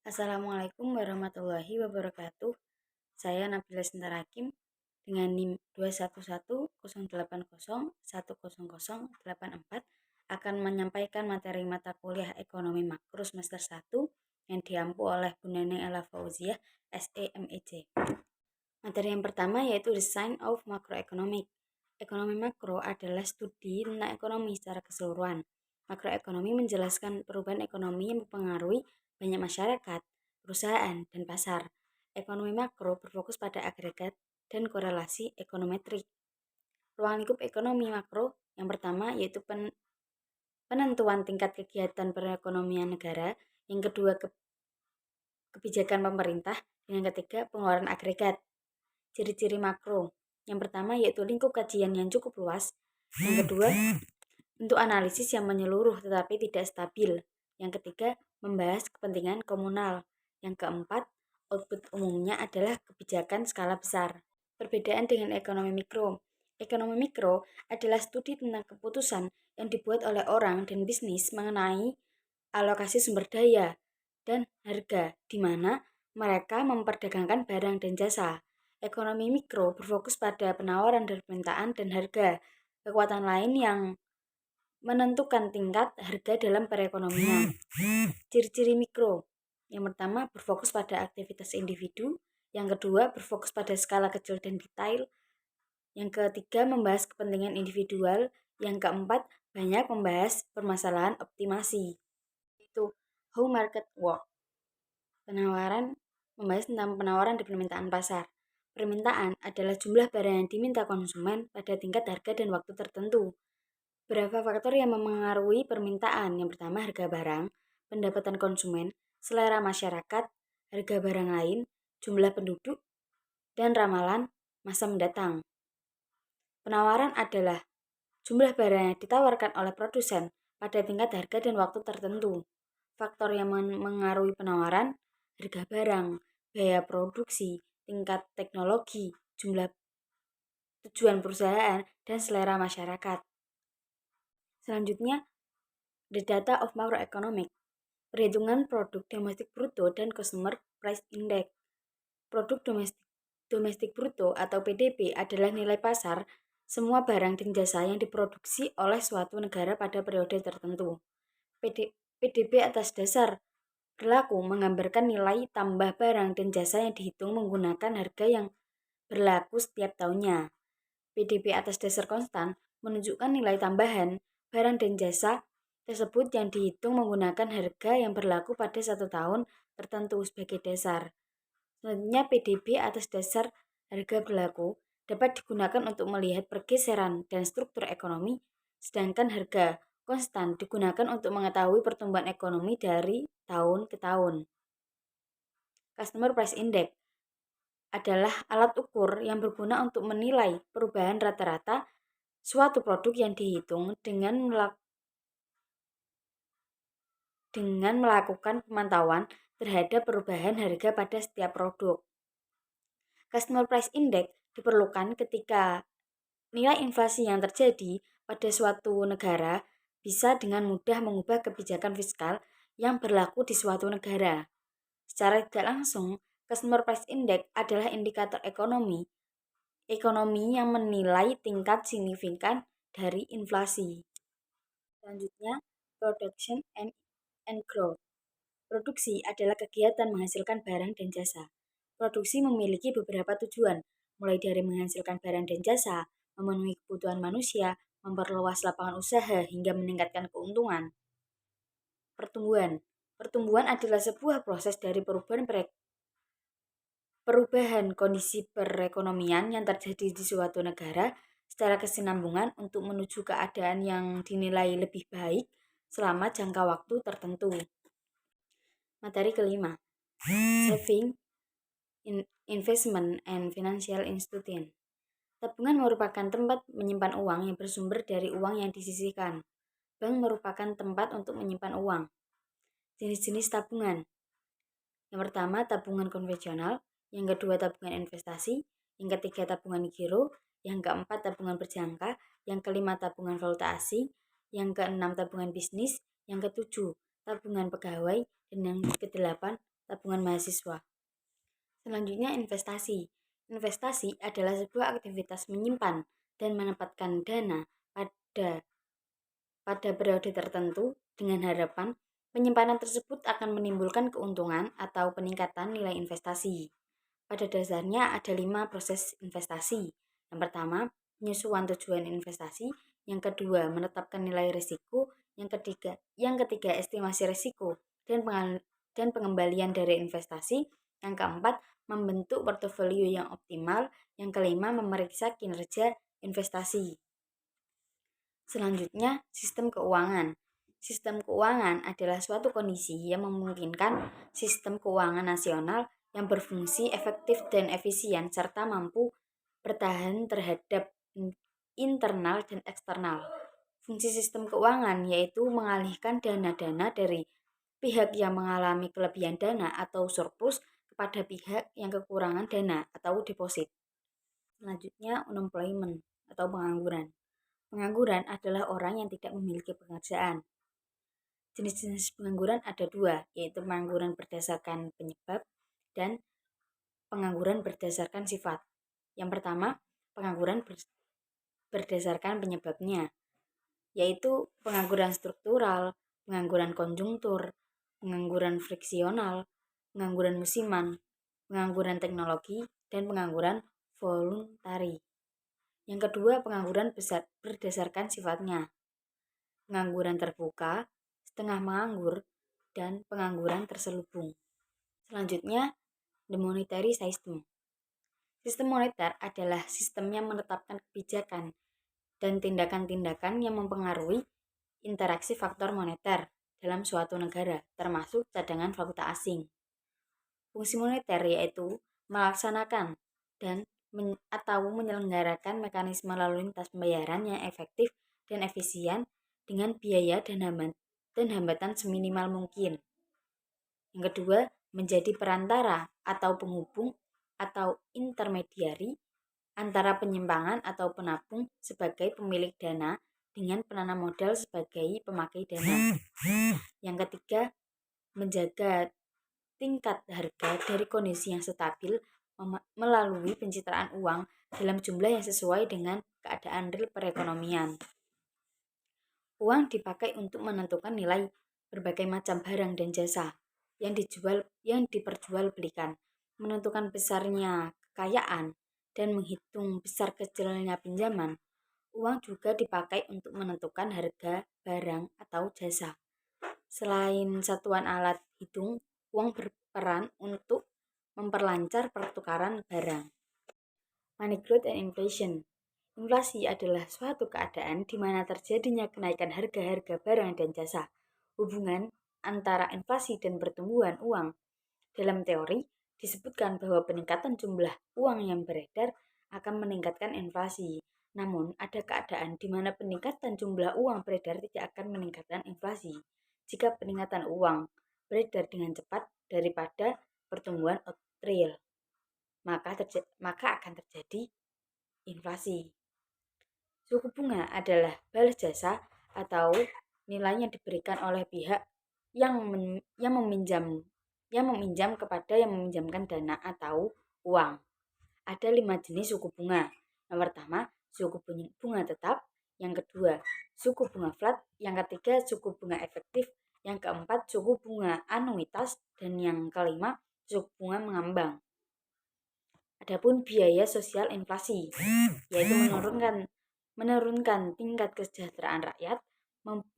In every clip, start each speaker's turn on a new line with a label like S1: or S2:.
S1: Assalamualaikum warahmatullahi wabarakatuh. Saya Nabila Sinta Hakim dengan NIM 21108010084 akan menyampaikan materi mata kuliah Ekonomi Makro semester 1 yang diampu oleh Bu Neneng Ella Fauziah, SEMEJ. Materi yang pertama yaitu The Science of Macroeconomic. Ekonomi makro adalah studi tentang ekonomi secara keseluruhan. Makroekonomi menjelaskan perubahan ekonomi yang mempengaruhi banyak masyarakat, perusahaan, dan pasar. Ekonomi makro berfokus pada agregat dan korelasi ekonometrik. Ruang lingkup ekonomi makro yang pertama yaitu penentuan tingkat kegiatan perekonomian negara, yang kedua kebijakan pemerintah, dan yang ketiga pengeluaran agregat. Ciri-ciri makro yang pertama yaitu lingkup kajian yang cukup luas, yang kedua untuk analisis yang menyeluruh tetapi tidak stabil, yang ketiga membahas kepentingan komunal, yang keempat output umumnya adalah kebijakan skala besar. Perbedaan dengan ekonomi mikro. Ekonomi mikro adalah studi tentang keputusan yang dibuat oleh orang dan bisnis mengenai alokasi sumber daya dan harga, di mana mereka memperdagangkan barang dan jasa. Ekonomi mikro berfokus pada penawaran dan permintaan dan harga. Kekuatan lain yang menentukan tingkat harga dalam perekonomian. Ciri-ciri mikro. Yang pertama berfokus pada aktivitas individu, yang kedua berfokus pada skala kecil dan detail, yang ketiga membahas kepentingan individual, yang keempat banyak membahas permasalahan optimasi. Itu how market work. Penawaran membahas tentang penawaran dan permintaan pasar. Permintaan adalah jumlah barang yang diminta konsumen pada tingkat harga dan waktu tertentu. Beberapa faktor yang memengaruhi permintaan. Yang pertama harga barang, pendapatan konsumen, selera masyarakat, harga barang lain, jumlah penduduk, dan ramalan masa mendatang. Penawaran adalah jumlah barang yang ditawarkan oleh produsen pada tingkat harga dan waktu tertentu. Faktor yang mengaruhi penawaran, harga barang, biaya produksi, tingkat teknologi, jumlah tujuan perusahaan, dan selera masyarakat. Selanjutnya, the data of macroeconomic, perhitungan produk domestik bruto dan consumer price index. Produk domestik bruto atau PDB adalah nilai pasar semua barang dan jasa yang diproduksi oleh suatu negara pada periode tertentu. PDB atas dasar berlaku menggambarkan nilai tambah barang dan jasa yang dihitung menggunakan harga yang berlaku setiap tahunnya. PDB atas dasar konstan menunjukkan nilai tambahan barang dan jasa tersebut yang dihitung menggunakan harga yang berlaku pada satu tahun tertentu sebagai dasar. Selanjutnya, PDB atas dasar harga berlaku dapat digunakan untuk melihat pergeseran dan struktur ekonomi, sedangkan harga konstan digunakan untuk mengetahui pertumbuhan ekonomi dari tahun ke tahun. Customer Price Index adalah alat ukur yang berguna untuk menilai perubahan rata-rata suatu produk yang dihitung dengan melakukan pemantauan terhadap perubahan harga pada setiap produk. Customer Price Index diperlukan ketika nilai inflasi yang terjadi pada suatu negara bisa dengan mudah mengubah kebijakan fiskal yang berlaku di suatu negara. Secara tidak langsung, Customer Price Index adalah indikator ekonomi yang menilai tingkat signifikan dari inflasi. Selanjutnya, Production and Growth. Produksi adalah kegiatan menghasilkan barang dan jasa. Produksi memiliki beberapa tujuan, mulai dari menghasilkan barang dan jasa, memenuhi kebutuhan manusia, memperluas lapangan usaha, hingga meningkatkan keuntungan. Pertumbuhan adalah sebuah proses dari perubahan kondisi perekonomian yang terjadi di suatu negara secara kesinambungan untuk menuju keadaan yang dinilai lebih baik selama jangka waktu tertentu. Materi kelima, Saving, Investment, and Financial Institution. Tabungan merupakan tempat menyimpan uang yang bersumber dari uang yang disisihkan. Bank merupakan tempat untuk menyimpan uang. Jenis-jenis tabungan. Yang pertama, tabungan konvensional. Yang kedua, tabungan investasi. Yang ketiga, tabungan giro. Yang keempat, tabungan berjangka. Yang kelima, tabungan valuta asing. Yang keenam, tabungan bisnis. Yang ketujuh, tabungan pegawai. Dan yang kedelapan, tabungan mahasiswa. Selanjutnya investasi. Investasi adalah sebuah aktivitas menyimpan dan menempatkan dana pada periode tertentu dengan harapan penyimpanan tersebut akan menimbulkan keuntungan atau peningkatan nilai investasi. Pada dasarnya ada 5 proses investasi. Yang pertama, penyusuan tujuan investasi. Yang kedua, menetapkan nilai risiko. Yang ketiga estimasi risiko dan pengembalian dari investasi. Yang keempat, membentuk portofolio yang optimal. Yang kelima, memeriksa kinerja investasi. Selanjutnya, sistem keuangan. Sistem keuangan adalah suatu kondisi yang memungkinkan sistem keuangan nasional yang berfungsi efektif dan efisien serta mampu bertahan terhadap internal dan eksternal. Fungsi sistem keuangan yaitu mengalihkan dana-dana dari pihak yang mengalami kelebihan dana atau surplus kepada pihak yang kekurangan dana atau deposit. Selanjutnya, unemployment atau pengangguran. Pengangguran adalah orang yang tidak memiliki pekerjaan. Jenis-jenis pengangguran ada 2, yaitu pengangguran berdasarkan penyebab dan pengangguran berdasarkan sifat. Yang pertama, pengangguran berdasarkan penyebabnya, yaitu pengangguran struktural, pengangguran konjungtur, pengangguran friksional, pengangguran musiman, pengangguran teknologi, dan pengangguran voluntari. Yang kedua, pengangguran berdasarkan sifatnya, pengangguran terbuka, setengah menganggur, dan pengangguran terselubung. Selanjutnya, the monetary system. Sistem moneter adalah sistem yang menetapkan kebijakan dan tindakan-tindakan yang mempengaruhi interaksi faktor moneter dalam suatu negara, termasuk cadangan valuta asing. Fungsi moneter yaitu melaksanakan atau menyelenggarakan mekanisme lalu lintas pembayaran yang efektif dan efisien dengan biaya dan hambatan seminimal mungkin. Yang kedua, menjadi perantara atau penghubung atau intermediari antara penyimpangan atau penabung sebagai pemilik dana dengan penanam modal sebagai pemakai dana. Yang ketiga, menjaga tingkat harga dari kondisi yang stabil melalui pencitraan uang dalam jumlah yang sesuai dengan keadaan real perekonomian. Uang dipakai untuk menentukan nilai berbagai macam barang dan jasa yang diperjualbelikan, menentukan besarnya kekayaan, dan menghitung besar kecilnya pinjaman. Uang juga dipakai untuk menentukan harga barang atau jasa. Selain satuan alat hitung, uang berperan untuk memperlancar pertukaran barang. Money growth and inflation. Inflasi adalah suatu keadaan di mana terjadinya kenaikan harga-harga barang dan jasa. Hubungan antara inflasi dan pertumbuhan uang. Dalam teori, disebutkan bahwa peningkatan jumlah uang yang beredar akan meningkatkan inflasi. Namun, ada keadaan di mana peningkatan jumlah uang beredar tidak akan meningkatkan inflasi. Jika peningkatan uang beredar dengan cepat daripada pertumbuhan real, maka akan terjadi inflasi. Suku bunga adalah balas jasa atau nilai yang diberikan oleh pihak yang meminjam kepada yang meminjamkan dana atau uang. Ada 5 jenis suku bunga. Yang pertama, suku bunga tetap. Yang kedua, suku bunga flat. Yang ketiga, suku bunga efektif. Yang keempat, suku bunga anuitas. Dan yang kelima, suku bunga mengambang. Adapun biaya sosial inflasi, yaitu menurunkan tingkat kesejahteraan rakyat,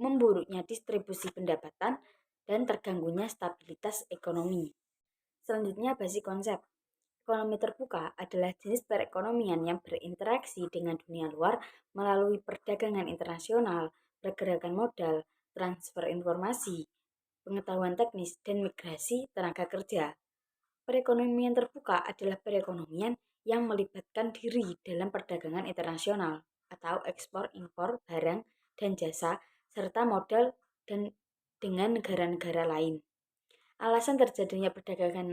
S1: memburuknya distribusi pendapatan, dan terganggunya stabilitas ekonomi. Selanjutnya, basic konsep. Ekonomi terbuka adalah jenis perekonomian yang berinteraksi dengan dunia luar melalui perdagangan internasional, pergerakan modal, transfer informasi, pengetahuan teknis, dan migrasi tenaga kerja. Perekonomian terbuka adalah perekonomian yang melibatkan diri dalam perdagangan internasional atau ekspor-impor barang dan jasa serta modal dengan negara-negara lain. Alasan terjadinya perdagangan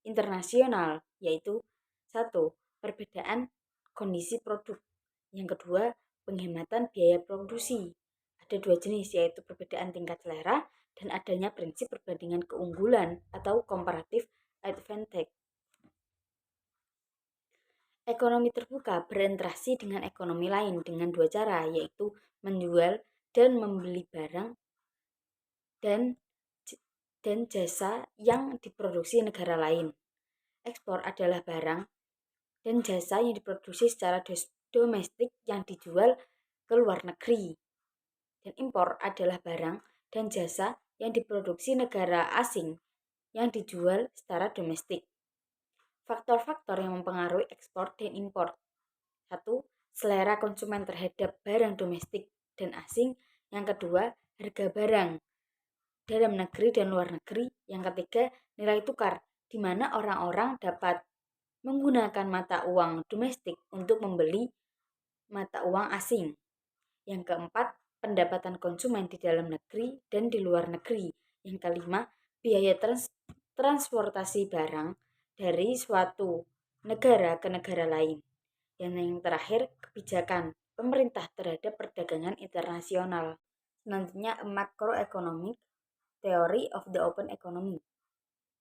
S1: internasional yaitu 1. Perbedaan kondisi produk. Yang kedua, penghematan biaya produksi. Ada 2 jenis yaitu perbedaan tingkat selera dan adanya prinsip perbandingan keunggulan atau comparative advantage. Ekonomi terbuka berinteraksi dengan ekonomi lain dengan dua cara, yaitu menjual dan membeli barang dan jasa yang diproduksi negara lain. Ekspor adalah barang dan jasa yang diproduksi secara domestik yang dijual ke luar negeri. Dan impor adalah barang dan jasa yang diproduksi negara asing yang dijual secara domestik. Faktor-faktor yang mempengaruhi ekspor dan impor. 1. Selera konsumen terhadap barang domestik dan asing. Yang kedua, harga barang dalam negeri dan luar negeri. Yang ketiga, nilai tukar, di mana orang-orang dapat menggunakan mata uang domestik untuk membeli mata uang asing. Yang keempat, pendapatan konsumen di dalam negeri dan di luar negeri. Yang kelima, biaya transportasi barang dari suatu negara ke negara lain. Dan yang terakhir, kebijakan pemerintah terhadap perdagangan internasional. Selanjutnya, macroeconomic theory of the open economy.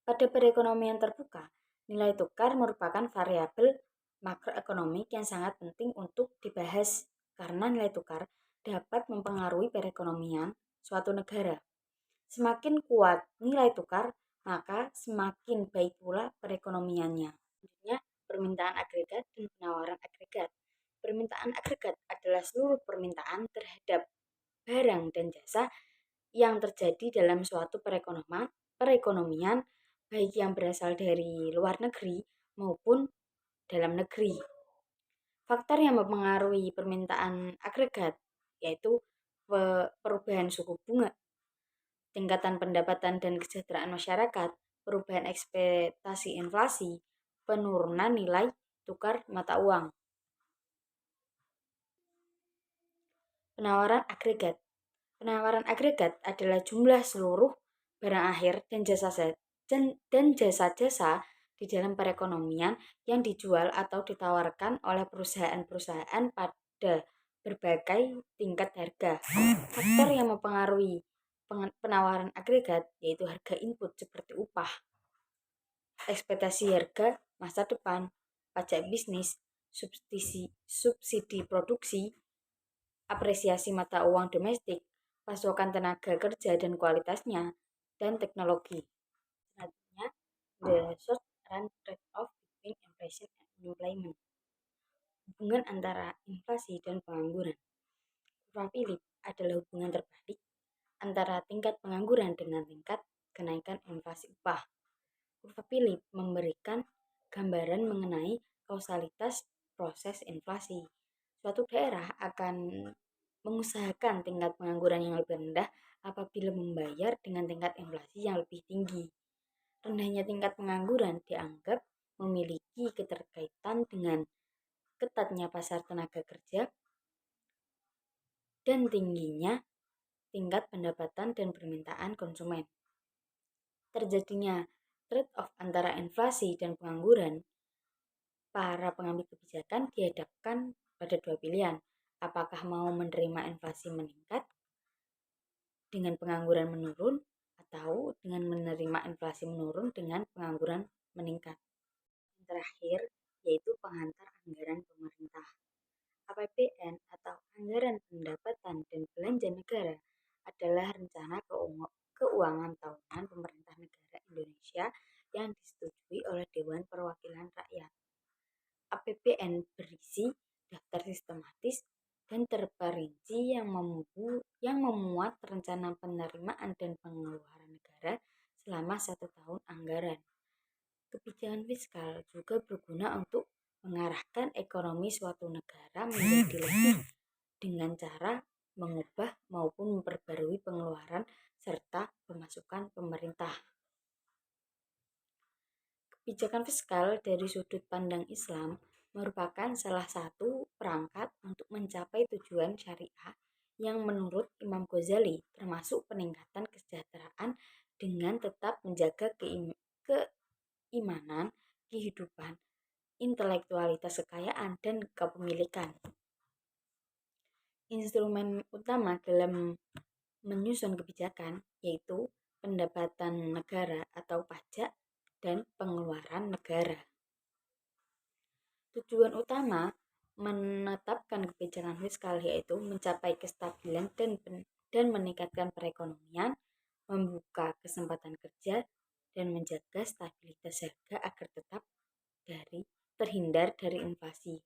S1: Pada perekonomian terbuka, nilai tukar merupakan variabel makroekonomik yang sangat penting untuk dibahas karena nilai tukar dapat mempengaruhi perekonomian suatu negara. Semakin kuat nilai tukar, maka semakin baik pula perekonomiannya. Selanjutnya, permintaan agregat dan penawaran agregat. Permintaan agregat adalah seluruh permintaan terhadap barang dan jasa yang terjadi dalam suatu perekonomian baik yang berasal dari luar negeri maupun dalam negeri. Faktor yang mempengaruhi permintaan agregat yaitu perubahan suku bunga, tingkatan pendapatan dan kesejahteraan masyarakat, perubahan ekspektasi inflasi, penurunan nilai tukar mata uang. Penawaran agregat. Penawaran agregat adalah jumlah seluruh barang akhir dan jasa-jasa di dalam perekonomian yang dijual atau ditawarkan oleh perusahaan-perusahaan pada berbagai tingkat harga. Faktor yang mempengaruhi penawaran agregat yaitu harga input seperti upah, ekspektasi harga masa depan, pajak bisnis, subsidi produksi, apresiasi mata uang domestik, pasokan tenaga kerja dan kualitasnya, dan teknologi. Selanjutnya, the short-run trade-off between inflation and unemployment. Hubungan antara inflasi dan pengangguran. Kurva Philip adalah hubungan terbalik antara tingkat pengangguran dengan tingkat kenaikan inflasi upah. Kurva Philip memberikan gambaran mengenai kausalitas proses inflasi. Suatu daerah akan mengusahakan tingkat pengangguran yang lebih rendah apabila membayar dengan tingkat inflasi yang lebih tinggi. Rendahnya tingkat pengangguran dianggap memiliki keterkaitan dengan ketatnya pasar tenaga kerja dan tingginya tingkat pendapatan dan permintaan konsumen. Terjadinya trade-off antara inflasi dan pengangguran, para pengambil kebijakan dihadapkan pada dua pilihan. Apakah mau menerima inflasi meningkat dengan pengangguran menurun atau dengan menerima inflasi menurun dengan pengangguran meningkat. Yang terakhir yaitu penghantar anggaran pemerintah. APBN atau Anggaran Pendapatan dan Belanja Negara adalah rencana keuangan tahunan pemerintah negara Indonesia yang disetujui oleh Dewan Perwakilan Rakyat. APBN berisi daftar sistematis dan terperinci yang memuat rencana penerimaan dan pengeluaran negara selama 1 tahun anggaran. Kebijakan fiskal juga berguna untuk mengarahkan ekonomi suatu negara menjadi lebih dengan cara mengubah maupun memperbarui pengeluaran serta pemasukan pemerintah. Kebijakan fiskal dari sudut pandang Islam merupakan salah satu perangkat untuk mencapai tujuan syariah yang menurut Imam Ghazali termasuk peningkatan kesejahteraan dengan tetap menjaga keimanan, kehidupan, intelektualitas kekayaan, dan kepemilikan. Instrumen utama dalam menyusun kebijakan yaitu pendapatan negara atau pajak dan pengeluaran keuangan negara. Tujuan utama menetapkan kebijakan fiskal yaitu mencapai kestabilan dan meningkatkan perekonomian, membuka kesempatan kerja, dan menjaga stabilitas harga agar tetap terhindar dari inflasi.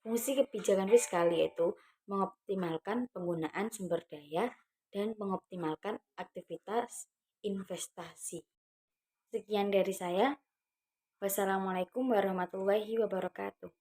S1: Fungsi kebijakan fiskal yaitu mengoptimalkan penggunaan sumber daya dan mengoptimalkan aktivitas investasi. Sekian dari saya. Wassalamualaikum warahmatullahi wabarakatuh.